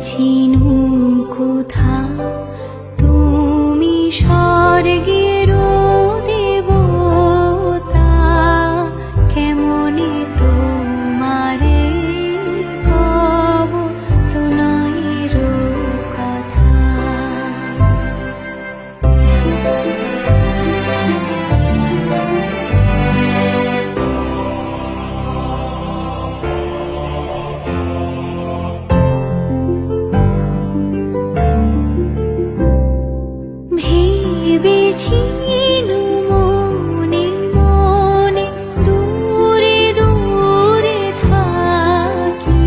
চিনু কোথা তুমি স্বর্গের দেবতা, কেমনে তোমারে কব প্রণয়ের কথা। ভেবেছিনু মনে মনে দূরে দূরে থাকি,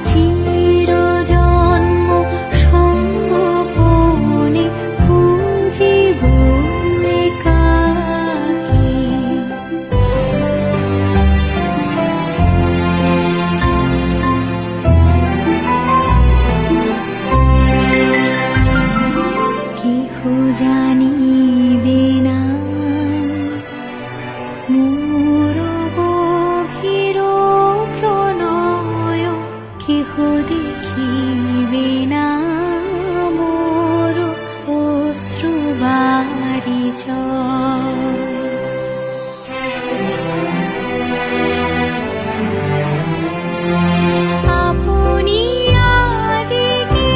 চিরজন্ম সঙ্গোপনে পুজিব একাকী। কেহ জানিবে না মোর গভীর প্রণয়, কেহ দেখিবে না মোর অশ্রুবারিচয়। আপনি আজিকে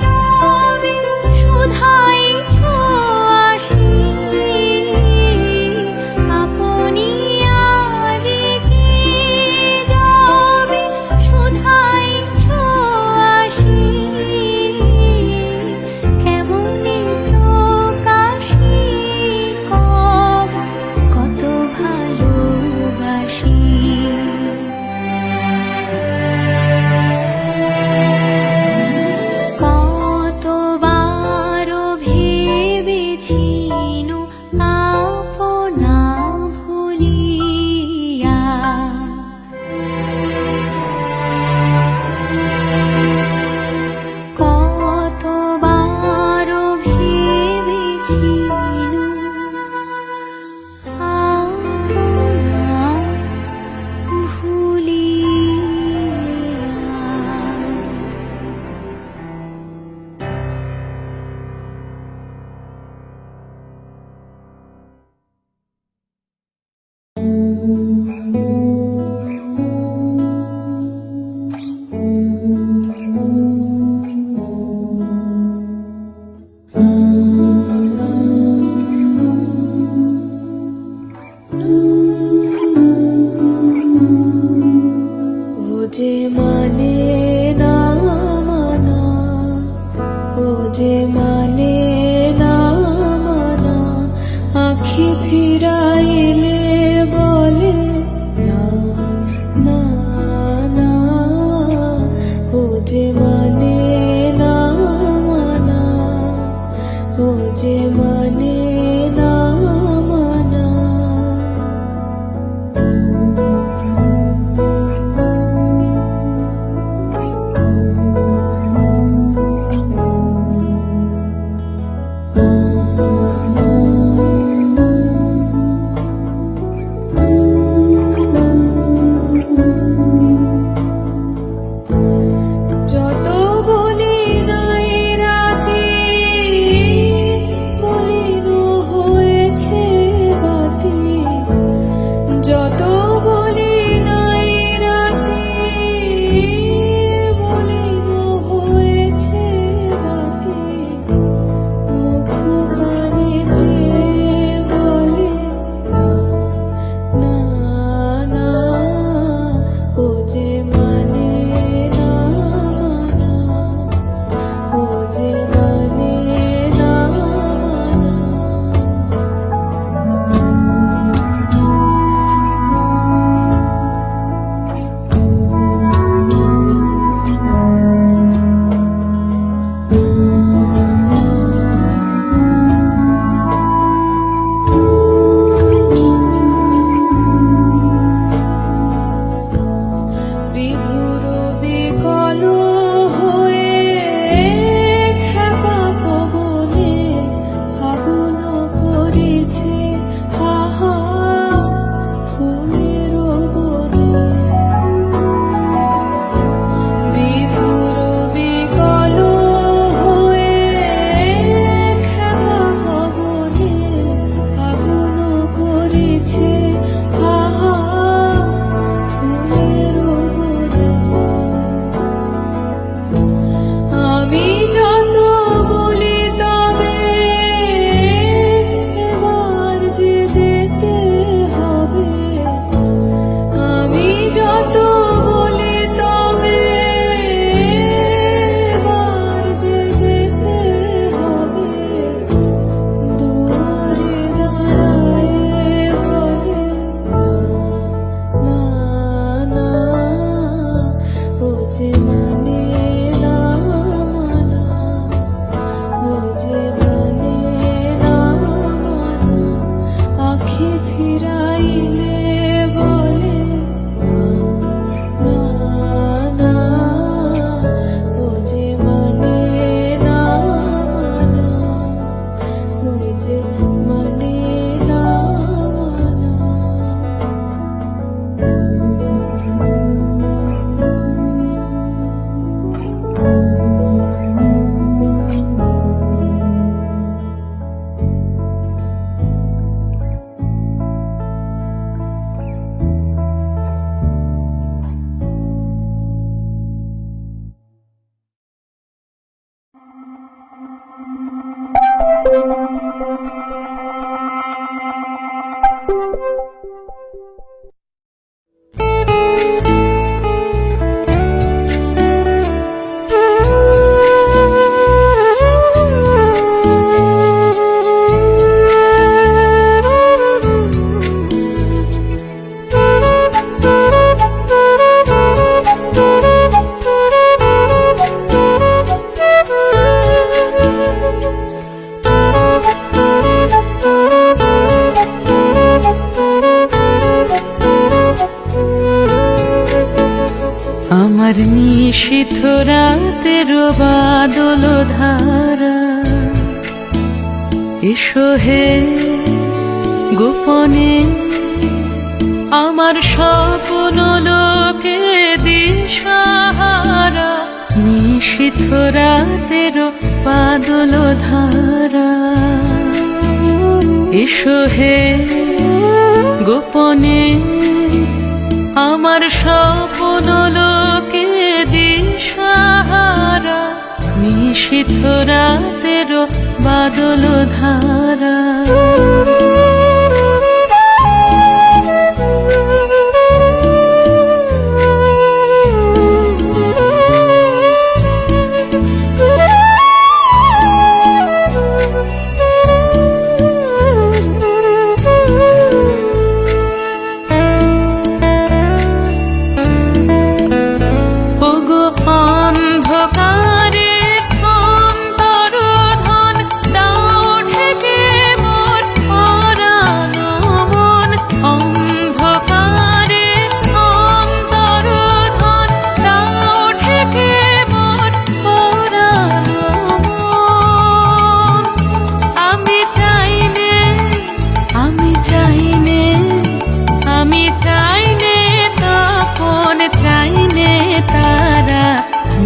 যাবে শুধাইছ আসি, আপনি আজিকে যাবে শুধাইছ আসি, কেমনে প্রকাশি কব কত ভালোবাসি। কতবার ভেবেছিনু আপনা ভুলিয়া, কতবার ভেবেছিনু আপনা ভুলিয়া। ও যে মানে না মানা, ও যে মানে না মানা, আখি ফিরাইলে বলে না না না। ও যে মানে না মানা, ও যে মানে না মানা। আমার নিশীথ রাতের বাদল ধারা, এসো হে গোপনে আমার স্বপ্ন লোকে দিশাহারা। নিশীথ রাতের বাদল ধারা, এসো হে গোপনে আমার স্বপ্ন লোকে দিশাহারা। নিশীথ রাতের বাদল ধারা,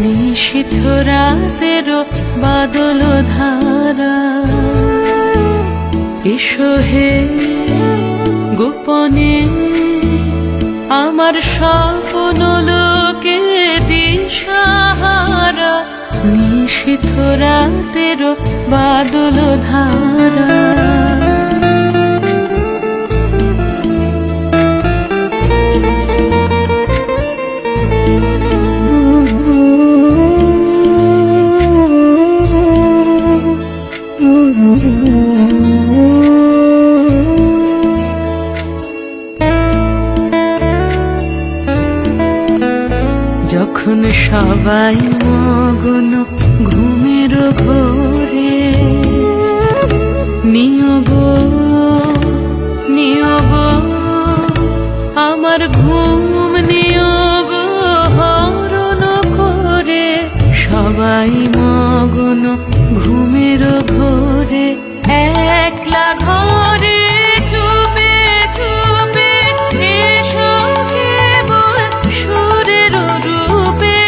নিশীথ রাতের বাদল ধারা, এসো হে গোপনে আমার স্বপ্ন লোকে দিশাহারা। নিশীথ রাতের বাদল ধারা, যখন সবাই মগ্ন ঘুমের ঘোরে, নিয়োগ নিয়োগ আমার ঘুম নিয়োগ হরণ করে। সবাই মগ্ন ঘুমের ঘোরে, একলা ঘরে চুপে চুপে এসো কেবল সুরের রূপে।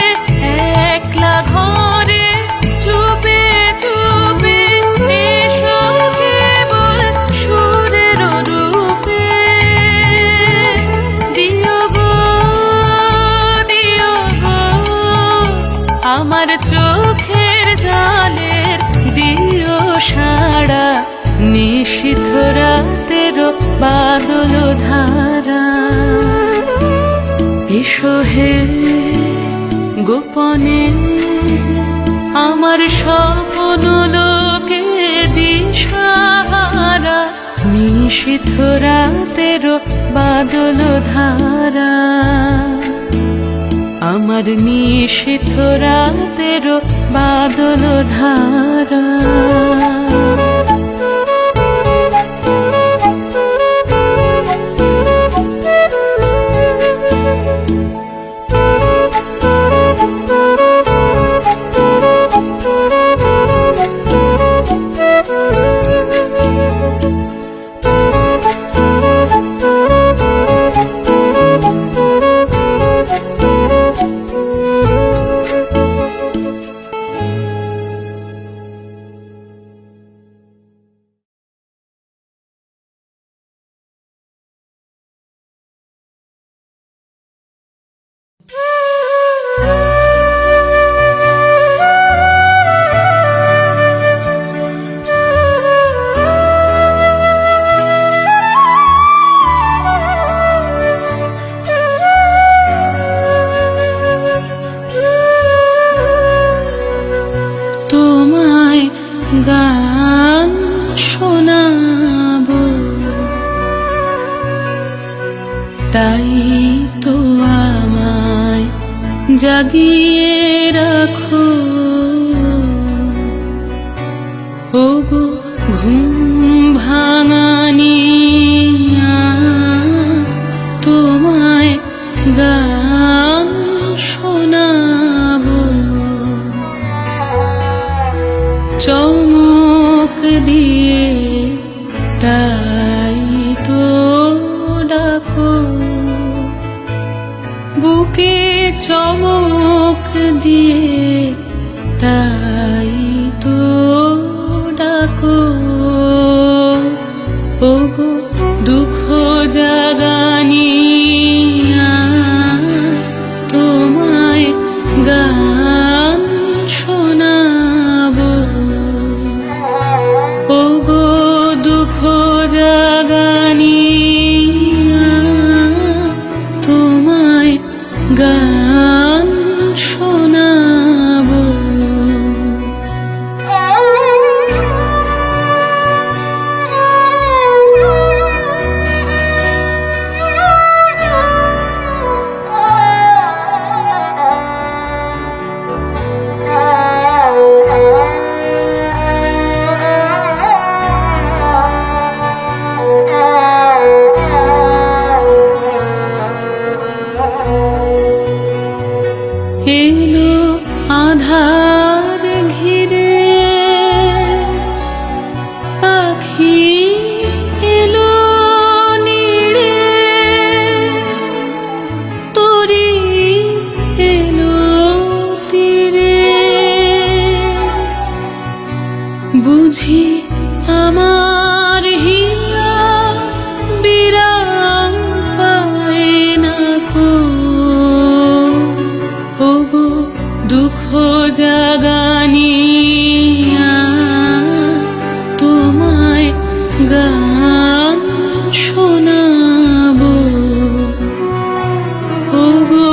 একলা ঘরে চুপে চুপে এসো কেবল সুরের রূপে। দিও গো আমার চোখের জলের দিও সাড়া। নিশীথ রাতের বাদল ধারা, এসো হে গোপনে আমার স্বপ্ন লোকে দিশাহারা। নিশীথ রাতের বাদল ধারা, আমার নিশীথ রাতের বাদল ধারা। গান শোনাবো, তাই তো আমায় জাগিয়ে রাখো। ওগো ঘুম ভাঙানিয়া তোমায় গান শোনাবো। দিয়ে তাই তো ডাকো। ওগো দুঃখ জাগানিয়া তোমায় গান শোনাবো। ওগো দুঃখ জাগানিয়া তোমায় গান শোনাবো। এলো আধার ঘিরে পাখি এলো নিড়ে, তরি এলো তীরে। বুঝি আমার হিয়া বিরাম পায় না কো। ওগো দুঃখ জাগানিয়া তোমায় গান শোনাবো। ওগো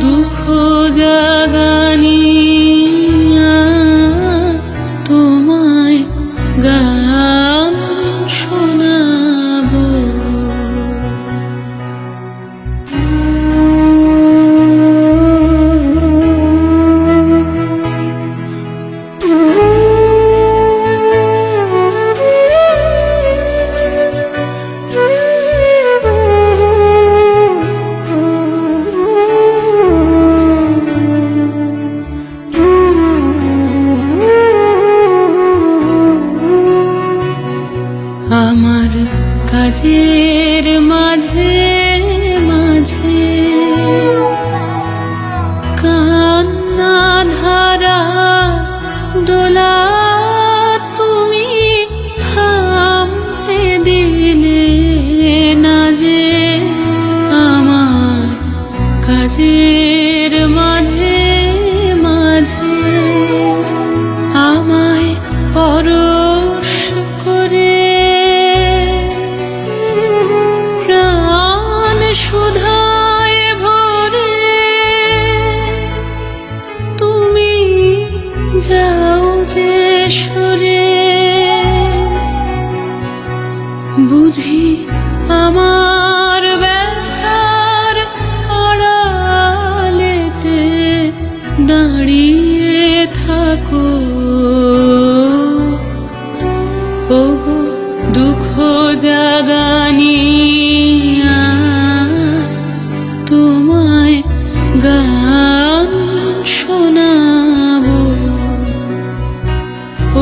দুঃখ জাগানিয়া তোমায় গান শোনাবো। আমার কাজের মাঝে মাঝে কান্না ধারা দোলা তুমি থামতে দিলে না যে। আমার কাজের মাঝে মাঝে আমায় পরশ করে প্রাণ সুধায় ভরে তুমি যাও যে সরে। বুঝি আমার ব্যথার আড়ালেতে দাঁড়িয়ে থাকো। ওগো দুঃখ জাগানিয়া তোমায় গান শোনাবো।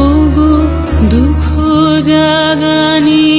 ওগো দুঃখ জাগানিয়া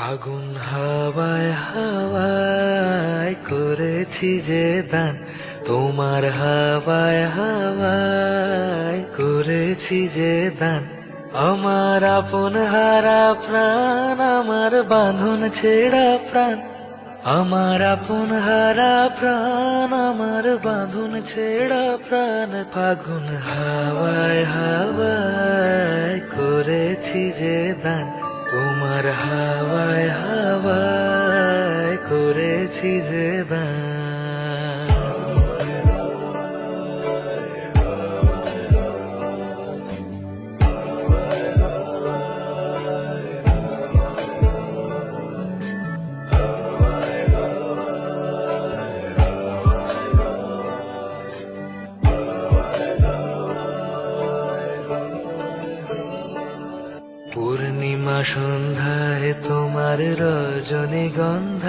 ফাগুন হাওয়ায় হাওয়ায় করেছি যে দান, তোমার হাওয়ায় হাওয়ায় করেছি যে দান। আমার আপন হারা প্রাণ, আমার বাঁধন ছেঁড়া প্রাণ, আমার আপন হারা প্রাণ, আমার বাঁধন ছেঁড়া প্রাণ। ফাগুন হাওয়ায় হাওয়ায় করেছি যে দান, তোমার হাওয়ায় হাওয়ায় করেছি যে দান। পূর্ণিমা সন্ধ্যায় তোমার রজনীগন্ধায়,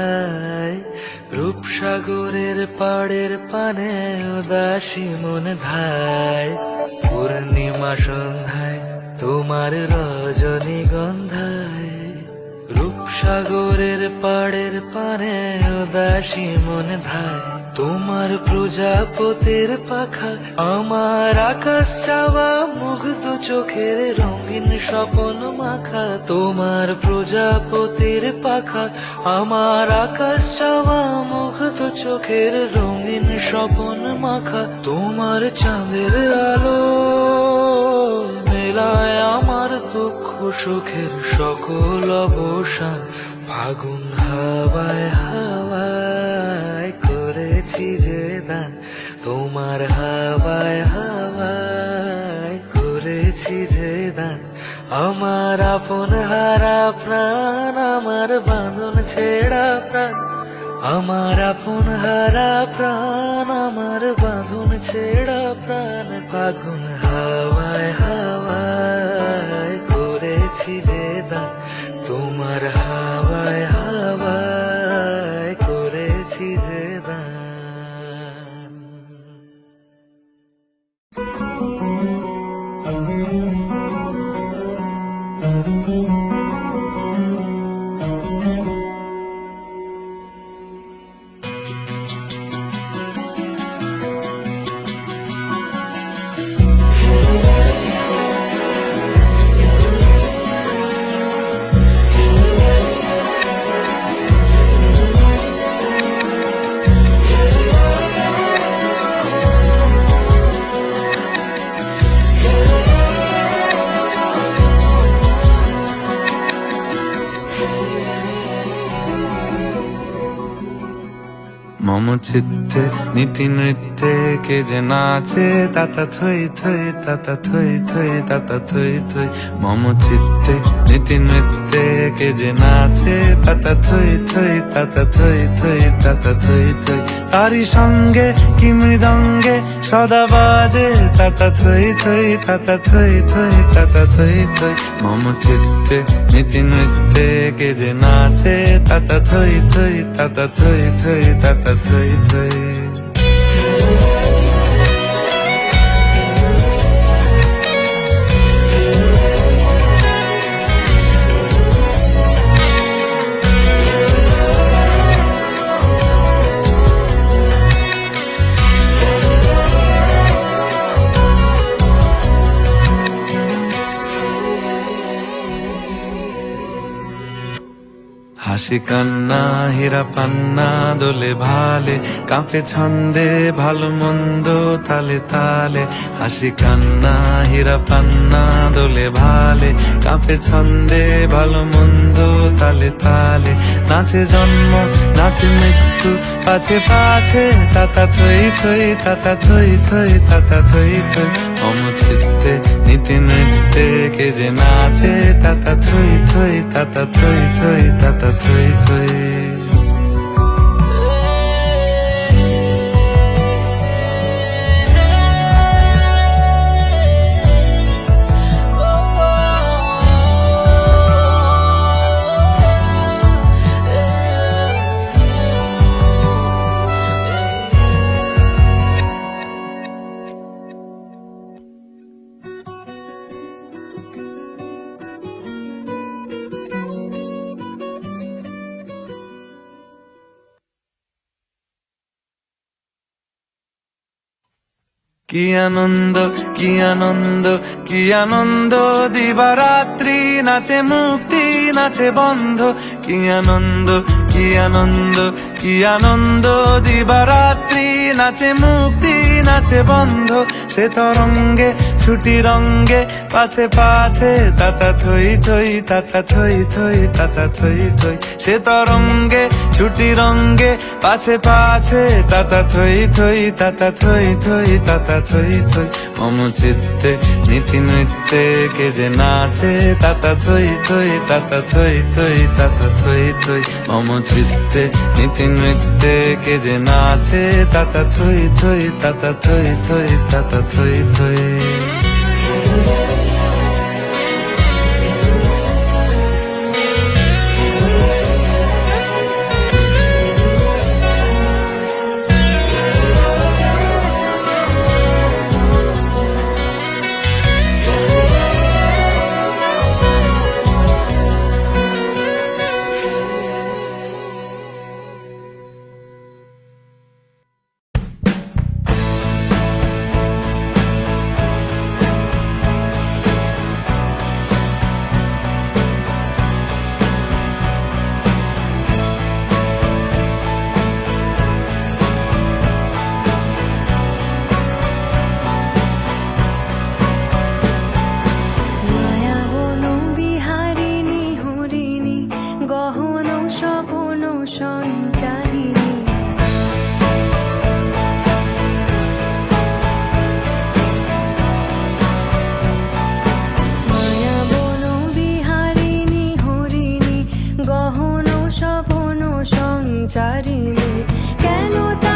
রূপসাগরের পাড়ের পানে উদাসী মন ধায়। পূর্ণিমা সন্ধ্যায় তোমার রজনীগন্ধায়, রূপসাগরের পাড়ের পানে উদাসী মন ধায়। তোমার প্রজাপতির পাখা, আমার আকাশ চাওয়া মুগ্ধ চোখের রঙিন স্বপন মাখা। তোমার প্রজাপতির পাখা, আমার আকাশ চাওয়া মুগ্ধ চোখের রঙিন স্বপন মাখা। তোমার চাঁদের আলো মেলায় আমার দুঃখ সুখের সকল অবসান। ফাগুন হাওয়ায় হাওয়ায় করেছি যে দান, তোমার হাওয়ায় হাওয়ায় করেছি যে দান। আমার আপন হারা প্রাণ, আমার বাঁধন ছেঁড়া প্রাণ, আমার আপন হারা প্রাণ, আমার বাঁধন ছেঁড়া প্রাণ। ফাগুন হাওয়ায় হাওয়ায় করেছি যে দান, তোমার হাওয়ায় হাওয়ায় করেছি যে দান। মম চিত্তে নীতি নৃত্যে কে যে নাচে, তাতা থই থই তাতা থই থই তাতা থই থই। মম চিত্তে নীতি নৃত্যে কে যে নাচে, তাতা থই থই তাতা থই থই তাতা থই থই। তারি সঙ্গে কি মৃদঙ্গে সদা বাজে, তাতা থই থই তাতা থই থই তাতা থই থই। মম চিত্তে নীতি নৃত্যে কে যে নাচে, তাতা থই থই তাতা থই থই তাতা থই থই। হাসি কান্না হীরা পান্না দোলে ভালে, কাঁপে ছন্দে ভালো মন্দ তালে তালে। হাসি কান্না হীরা পান্না দোলে ভালে, কাঁপে ছন্দে ভালো মন্দ তালে তালে। নাচে জন্ম নাচে মৃত্যু পাছে পাছে, তাতা থই থই তাতা থই থই তাতা থই থই। মম চিত্তে নীতি নৃত্যে কে যে নাচে, তাতা থই থই তাতা থই থই তাতা থই থই। কি আনন্দ কি আনন্দ কি আনন্দ দিবারাত্রি নাচে মুক্তি নাচে বন্ধ কি আনন্দ কি আনন্দ কি আনন্দ দিবারাত্রি নাচে মুক্তি নাচে বন্ধ সে তরঙ্গে ছুটি রঙ্গে পাছে পাছে তাতা থই থই তাতা থই থই তাতা থই থই সে তরঙ্গে ছুটি রঙ্গে পাছে পাছে তাতা থই থই তাতা থই থই তাতা থই থই মম চিত্তে নীতি নৃত্যে কে যে নাচে তাতা থই থই তাতা থই থই তাতা থই থই মম চিত্তে নীতি নৃত্যে কে যে নাচে তাতা থই থই তাতা থই থই তাতা থই থই চারিণী কেন তা